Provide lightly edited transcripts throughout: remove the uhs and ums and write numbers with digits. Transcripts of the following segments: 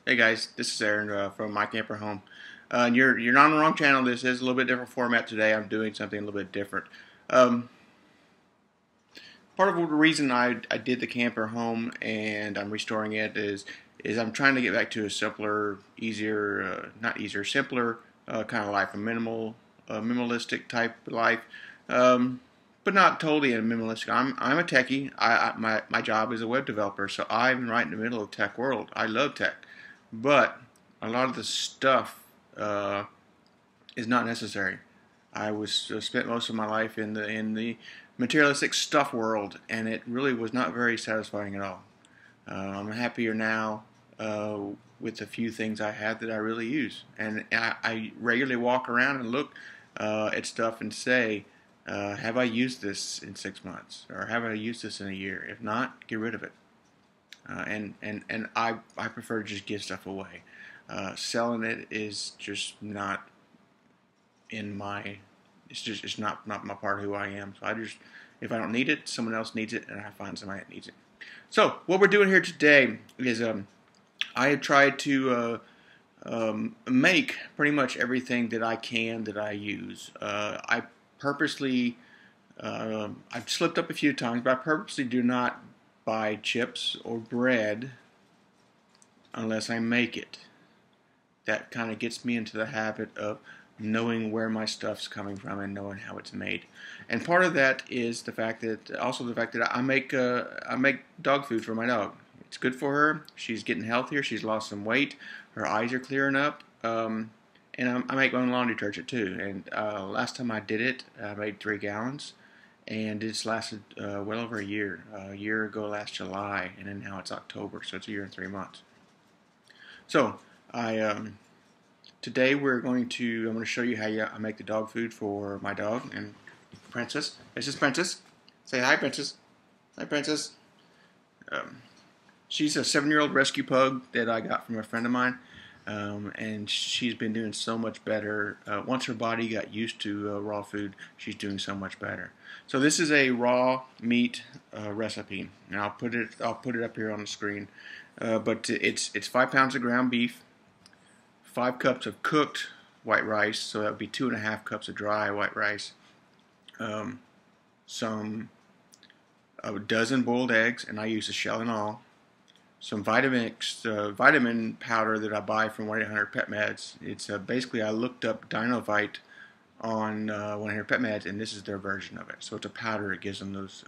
Hey guys, this is Aaron from My Camper Home. You're not on the wrong channel. This is a little bit different format today. I'm doing something a little bit different. Um, Part of the reason I did the camper home and I'm restoring it is I'm trying to get back to a simpler, easier, not easier, simpler kind of life, a minimalistic type of life. But not totally a minimalistic. I'm a techie. My job is a web developer, so I'm right in the middle of the tech world. I love tech, but a lot of the stuff is not necessary. I was spent most of my life in the materialistic stuff world, and it really was not very satisfying at all. I'm happier now with the few things I have that I really use, and I regularly walk around and look at stuff and say, have I used this in 6 months, or have I used this in a year? If not, get rid of it. And I prefer to just give stuff away. Selling it is just not in my, it's not my part of who I am. So I just, if I don't need it, someone else needs it, and I find somebody that needs it. So what we're doing here today is I have tried to make pretty much everything that I can that I use. I purposely, I've slipped up a few times, but I purposely do not buy chips or bread unless I make it. That kind of gets me into the habit of knowing where my stuff's coming from and knowing how it's made. And part of that is the fact that I make dog food for my dog. It's good for her. She's getting healthier. She's lost some weight. Her eyes are clearing up. And I make my own laundry detergent too. And last time I did it, I made 3 gallons. And it's lasted well over a year. A year ago last July, and then now it's October, so it's a year and 3 months. So today I'm going to show you how I make the dog food for my dog and Princess. This is Princess. Say hi, Princess. Hi, Princess. She's a 7-year-old rescue pug that I got from a friend of mine. And she's been doing so much better. Once her body got used to raw food, she's doing so much better. So this is a raw meat recipe, and I'll put it up here on the screen. But it's 5 pounds of ground beef, 5 cups of cooked white rice, so that would be 2.5 cups of dry white rice, a dozen boiled eggs, and I use the shell and all. Some vitamin powder that I buy from 1-800-PET-MEDS. It's basically, I looked up Dinovite on 1-800-PET-MEDS, and this is their version of it. So it's a powder. It gives them those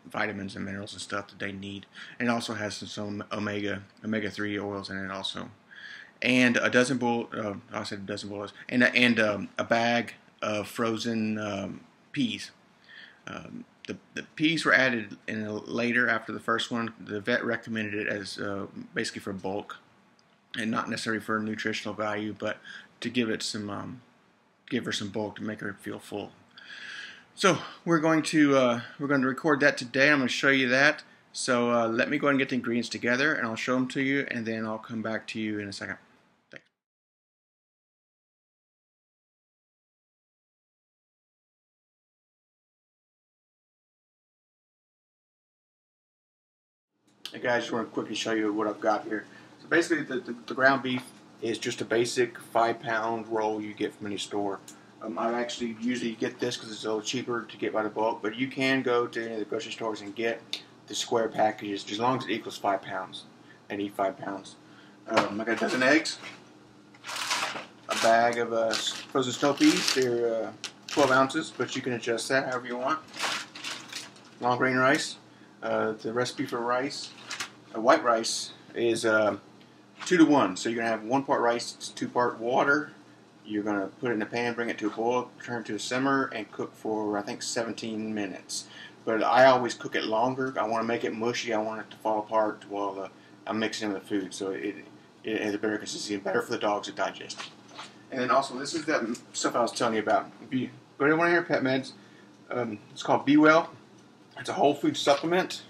vitamins and minerals and stuff that they need. And it also has some omega-3 oils in it also. And a dozen I said a dozen boilers, and a bag of frozen peas. The peas were added later after the first one. The vet recommended it as basically for bulk and not necessarily for nutritional value, but to give it some, give her some bulk to make her feel full. So we're going to record that today. I'm going to show you that. So let me go ahead and get the ingredients together, and I'll show them to you, and then I'll come back to you in a second. Thanks. Hey guys, just want to quickly show you what I've got here. So basically the ground beef is just a basic 5-pound roll you get from any store. I actually usually get this because it's a little cheaper to get by the bulk, but you can go to any of the grocery stores and get the square packages as long as it equals 5 pounds and eat 5 pounds. I got a dozen eggs, a bag of frozen snow peas. They're 12 ounces, but you can adjust that however you want. Long grain rice. The recipe for rice, white rice, is 2 to 1. So you're going to have 1 part rice, 2 part water. You're going to put it in a pan, bring it to a boil, turn it to a simmer, and cook for, I think, 17 minutes. But I always cook it longer. I want to make it mushy. I want it to fall apart while I'm mixing it with the food. So it has a better consistency and better for the dogs to digest. And then also, this is that stuff I was telling you about. If you go to 1-800-PET-MEDS, it's called Be Well. It's a whole food supplement.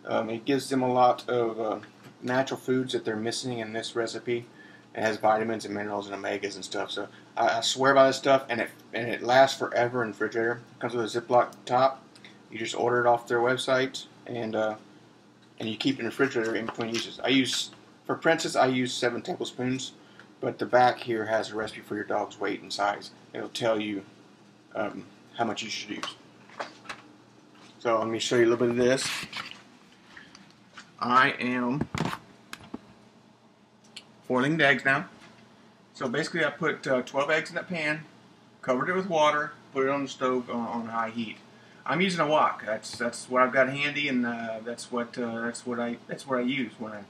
It gives them a lot of natural foods that they're missing in this recipe. It has vitamins and minerals and omegas and stuff. So I swear by this stuff, and it lasts forever in the refrigerator. It comes with a Ziploc top. You just order it off their website, and you keep it in the refrigerator in between uses. I use For Princess, I use 7 tablespoons, but the back here has a recipe for your dog's weight and size. It'll tell you how much you should use. So let me show you a little bit of this. I am boiling the eggs now. So basically I put 12 eggs in that pan, covered it with water, put it on the stove on high heat. I'm using a wok. That's what I've got handy, and that's what I use when I.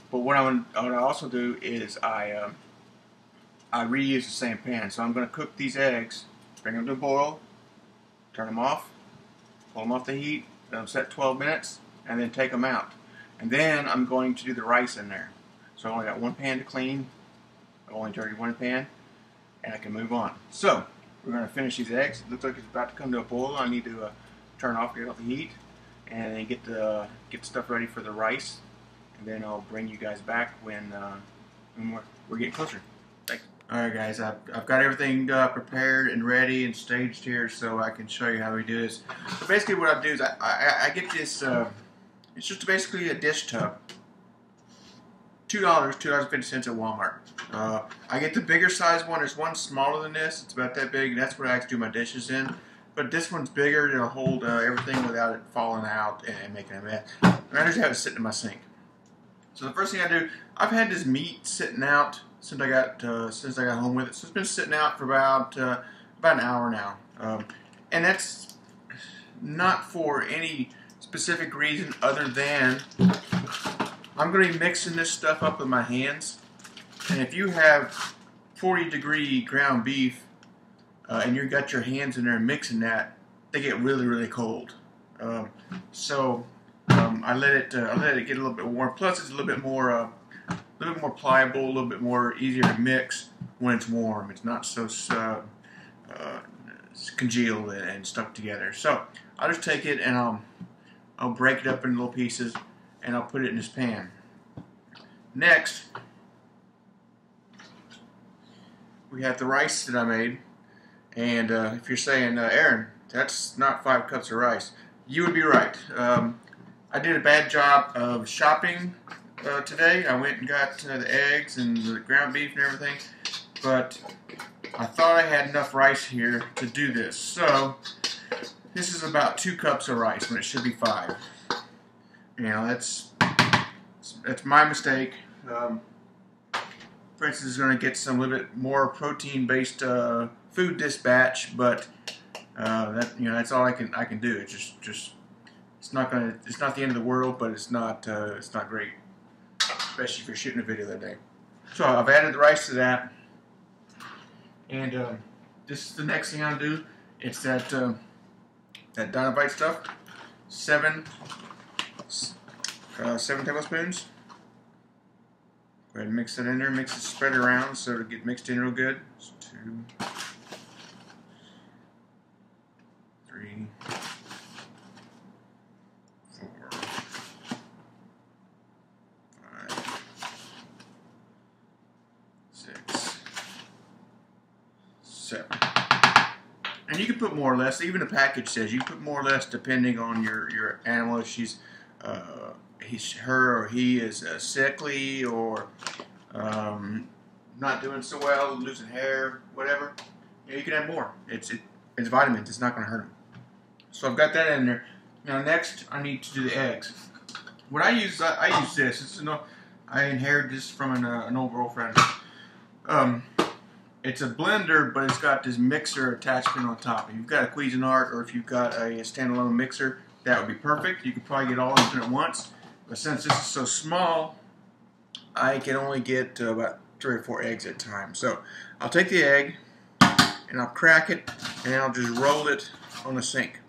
But what I also do is I reuse the same pan. So I'm going to cook these eggs, bring them to a boil, turn them off, pull them off the heat, let them set 12 minutes, and then take them out. And then I'm going to do the rice in there. So I only got one pan to clean. I've only dirtied one pan, and I can move on. So we're going to finish these eggs. It looks like it's about to come to a boil. I need to turn off, get off the heat, and then get the stuff ready for the rice. And then I'll bring you guys back when we're getting closer. Thanks. All right, guys. I've got everything prepared and ready and staged here, so I can show you how we do this. So basically, what I do is I get this. It's just basically a dish tub. $2.50 at Walmart. I get the bigger size one. There's one smaller than this. It's about that big. That's what I actually do my dishes in. But this one's bigger. It'll hold everything without it falling out and making a mess. I just have it sitting in my sink. So the first thing I do, I've had this meat sitting out since I got home with it. So it's been sitting out for about an hour now. And that's not for any specific reason other than I'm going to be mixing this stuff up with my hands. And if you have 40-degree ground beef and you've got your hands in there mixing that, they get really, really cold. So I let it get a little bit warm. Plus, it's a little bit more pliable, a little bit more easier to mix when it's warm. It's not so congealed and stuck together. So I'll just take it and I'll break it up into little pieces, and I'll put it in this pan. Next, we have the rice that I made. And if you're saying, Aaron, that's not 5 cups of rice, you would be right. I did a bad job of shopping today. I went and got the eggs and the ground beef and everything, but I thought I had enough rice here to do this. So this is about 2 cups of rice when it should be 5. You know, that's my mistake. For instance, is going to get some little bit more protein-based food this batch, but that's all I can do. It's just it's not the end of the world, but it's not great, especially if you're shooting a video that day. So I've added the rice to that, and this is the next thing I'll do. It's that Dynamite stuff. 7 tablespoons. Go ahead and mix it in there. Mix it, spread it around so it'll get mixed in real good. So 2, 3, 4, 5, 6, 7. And you can put more or less. Even the package says you can put more or less depending on your animal. If she's her or he is sickly or not doing so well, losing hair, whatever. You can add more. It's vitamins. It's not going to hurt them. So I've got that in there. Now next, I need to do the eggs. What I use this. I inherited this from an old girlfriend. It's a blender, but it's got this mixer attachment on top. If you've got a Cuisinart or if you've got a standalone mixer, that would be perfect. You could probably get all of them at once. But since this is so small, I can only get about 3 or 4 eggs at a time. So I'll take the egg and I'll crack it and then I'll just roll it on the sink.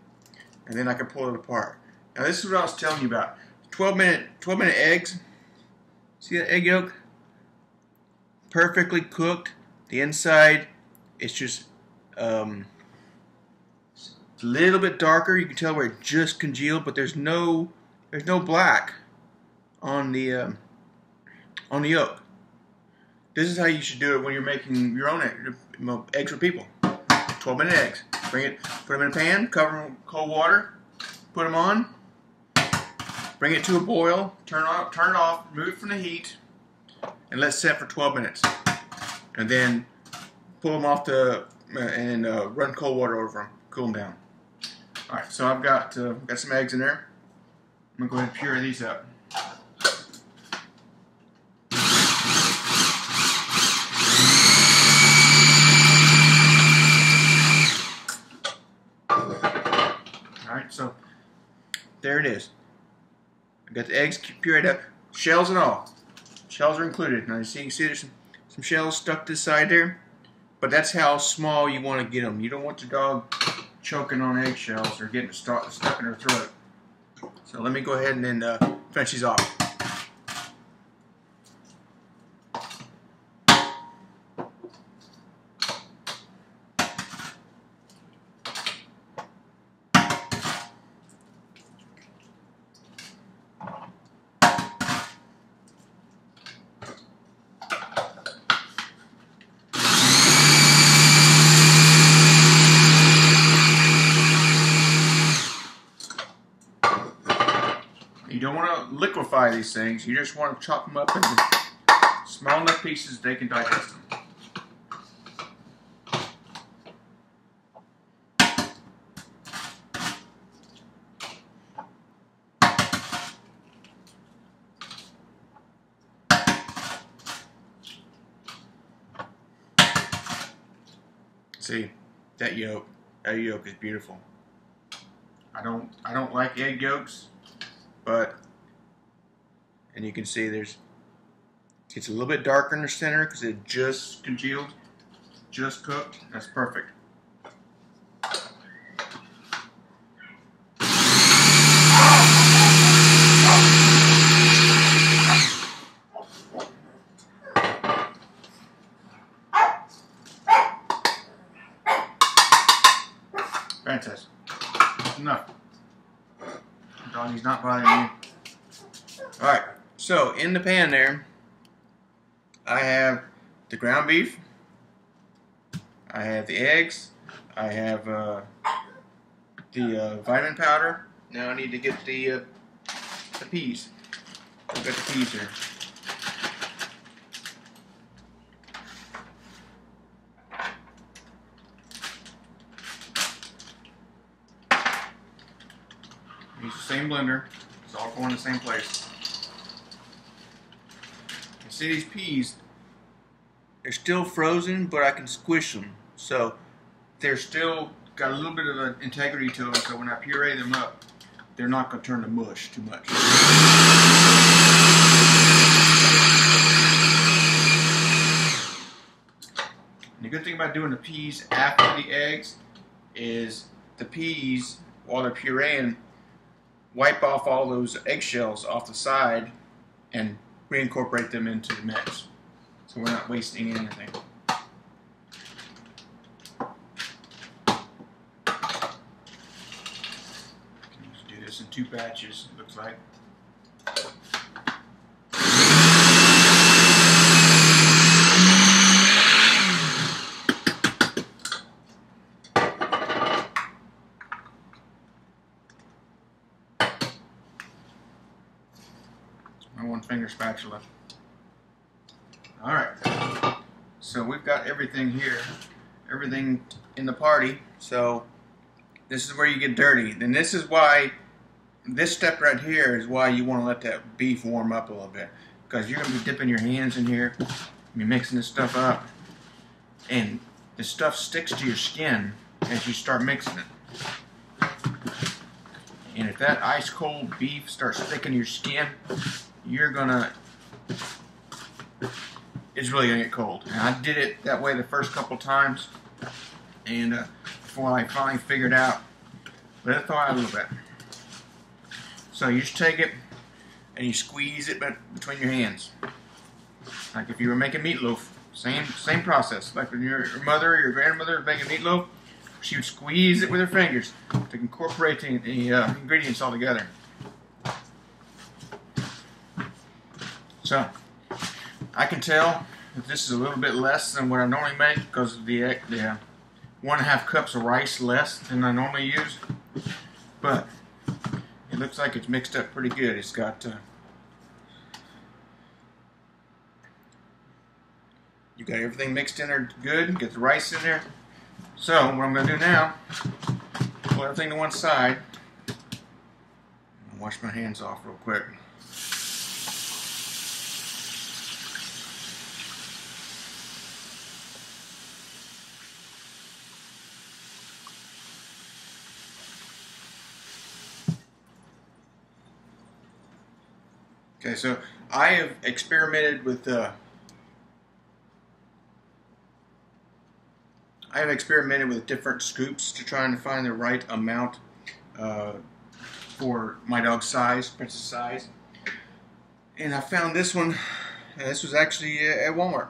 And then I can pull it apart. Now this is what I was telling you about. 12-minute eggs. See that egg yolk? Perfectly cooked. The inside, it's just a little bit darker. You can tell where it just congealed, but there's no black on the yolk. This is how you should do it when you're making your own eggs for people. 12-minute eggs. Put them in a pan, cover them with cold water, put them on, Bring it to a boil, turn it off, remove it from the heat, and let it set for 12 minutes. And then pull them off and run cold water over them, cool them down. Alright, so I've got some eggs in there. I'm going to go ahead and puree these up. Alright, so there it is. I got the eggs pureed up, shells and all. Shells are included. Now you can see there's some shells stuck to the side there, but that's how small you want to get them. You don't want the dog choking on eggshells or getting stuck in her throat. So let me go ahead and then finish these off. You don't want to liquefy these things. You just want to chop them up into small enough pieces they can digest them. See, that yolk is beautiful. I don't like egg yolks. And you can see it's a little bit darker in the center because it just congealed, just cooked. That's perfect. Fantastic. Enough. Doggy's not bothering me. Alright, so in the pan there, I have the ground beef, I have the eggs, I have the vitamin powder. Now I need to get the peas. I've got the peas here. Use the same blender. It's all going in the same place. You see these peas? They're still frozen, but I can squish them. So they're still got a little bit of an integrity to them. So when I puree them up, they're not going to turn to mush too much. And the good thing about doing the peas after the eggs is the peas, while they're pureeing, wipe off all those eggshells off the side and reincorporate them into the mix. So we're not wasting anything. Let's do this in 2 batches, it looks like. My 1-finger spatula. Alright, so we've got everything here, everything in the party. So this is where you get dirty. And this is why, this step right here is why you want to let that beef warm up a little bit. Because you're going to be dipping your hands in here, you're mixing this stuff up, and the stuff sticks to your skin as you start mixing it. And if that ice cold beef starts sticking to your skin, you're gonna, it's really gonna get cold. And I did it that way the first couple times, and before I finally figured out, let it thaw out a little bit. So you just take it and you squeeze it between your hands, like if you were making meatloaf. Same process. Like when your mother or your grandmother was making meatloaf, she would squeeze it with her fingers to incorporate the ingredients all together. So I can tell that this is a little bit less than what I normally make because of the 1.5 cups of rice less than I normally use. But it looks like it's mixed up pretty good. It's got you got everything mixed in there good. Get the rice in there. So what I'm going to do now, pull everything to one side. Wash my hands off real quick. Okay, so I have experimented with different scoops to try and find the right amount for my dog's size, Princess size. And I found this one. This was actually at Walmart.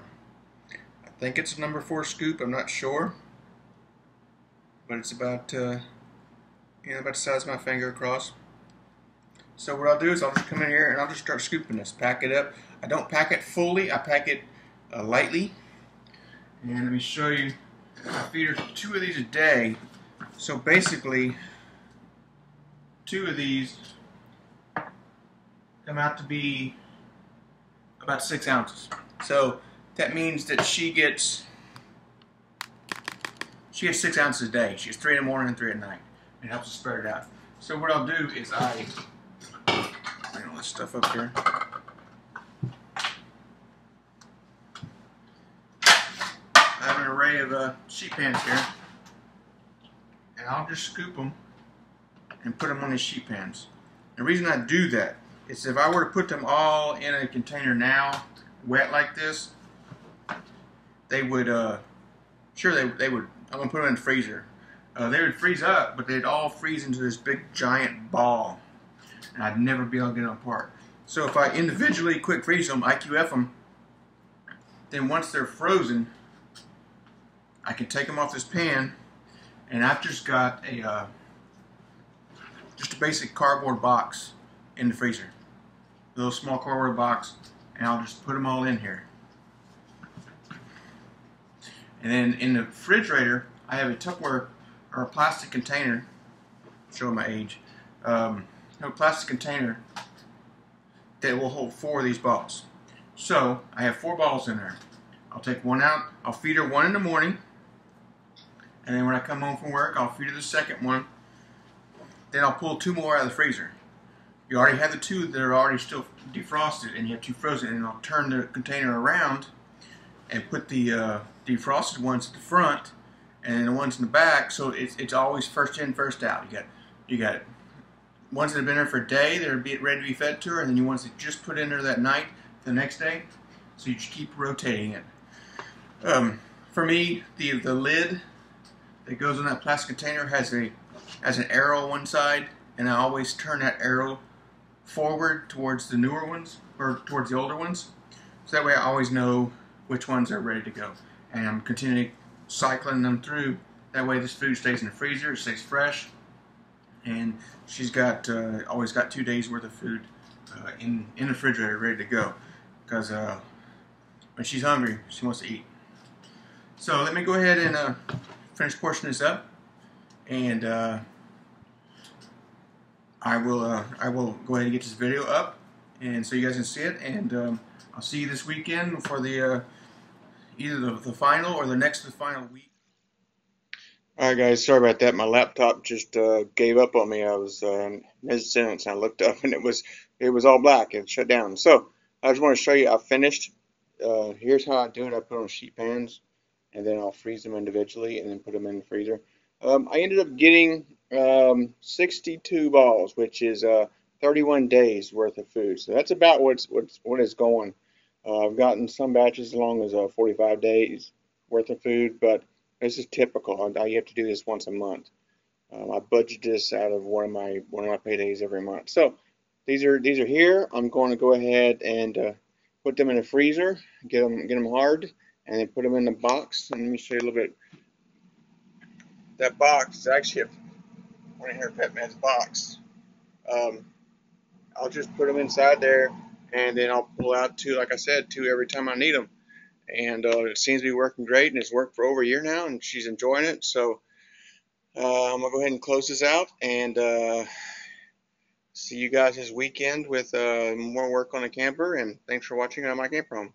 I think it's a number 4 scoop. I'm not sure, but it's about about the size of my finger across. So what I'll do is I'll just come in here and I'll just start scooping this. Pack it up. I don't pack it fully. I pack it lightly. And let me show you. I feed her 2 of these a day. So basically, 2 of these come out to be about 6 ounces. So that means that she gets 6 ounces a day. She gets 3 in the morning and 3 at night. It helps us spread it out. So what I'll do is I bring all this stuff up here. I have an array of sheet pans here, and I'll just scoop them and put them on these sheet pans. The reason I do that is if I were to put them all in a container now, wet like this, they would, they would, I'm going to put them in the freezer. They would freeze up, but they'd all freeze into this big giant ball, and I'd never be able to get them apart. So if I individually quick freeze them, IQF them, then once they're frozen, I can take them off this pan, and I've just got a basic cardboard box in the freezer, a little small cardboard box, and I'll just put them all in here. And then in the refrigerator, I have a Tupperware or a plastic container. Show my age. A plastic container that will hold 4 of these balls. So I have 4 balls in there. I'll take one out. I'll feed her 1 in the morning. And then when I come home from work, I'll feed her the second one. Then I'll pull 2 more out of the freezer. You already have the 2 that are already still defrosted, and you have 2 frozen. And I'll turn the container around and put the defrosted ones at the front, and then the ones in the back. So it's always first in, first out. You got ones that have been there for a day that are ready to be fed to her, and then you ones that just put in there that night the next day. So you just keep rotating it. For me, the lid that goes on that plastic container has an arrow on one side, and I always turn that arrow forward towards the newer ones, or towards the older ones, so that way I always know which ones are ready to go, and I'm continually cycling them through. That way this food stays in the freezer, it stays fresh, and she's got always got 2 days worth of food in the refrigerator ready to go, because when she's hungry, she wants to eat. So let me go ahead and finish portioning this up, and I will go ahead and get this video up, and so you guys can see it. And I'll see you this weekend for the either the final or the next to the final week. Alright guys, sorry about that. My laptop just gave up on me. I was mid-sentence and I looked up and it was all black and shut down. So I just want to show you I finished. Here's how I do it. I put on sheet pans, and then I'll freeze them individually and then put them in the freezer. I ended up getting 62 balls, which is 31 days worth of food. So that's about what is going. I've gotten some batches as long as 45 days worth of food, but this is typical. You have to do this once a month. I budget this out of one of my paydays every month. So these are here. I'm going to go ahead and put them in the freezer, get them hard, and then put them in the box. And let me show you a little bit. That box is actually one of her Pet Med's box. I'll just put them inside there, and then I'll pull out 2, like I said, 2 every time I need them. And it seems to be working great, and it's worked for over a year now, and she's enjoying it. So I'm going to go ahead and close this out and see you guys this weekend with more work on the camper. And thanks for watching on My Camper Home.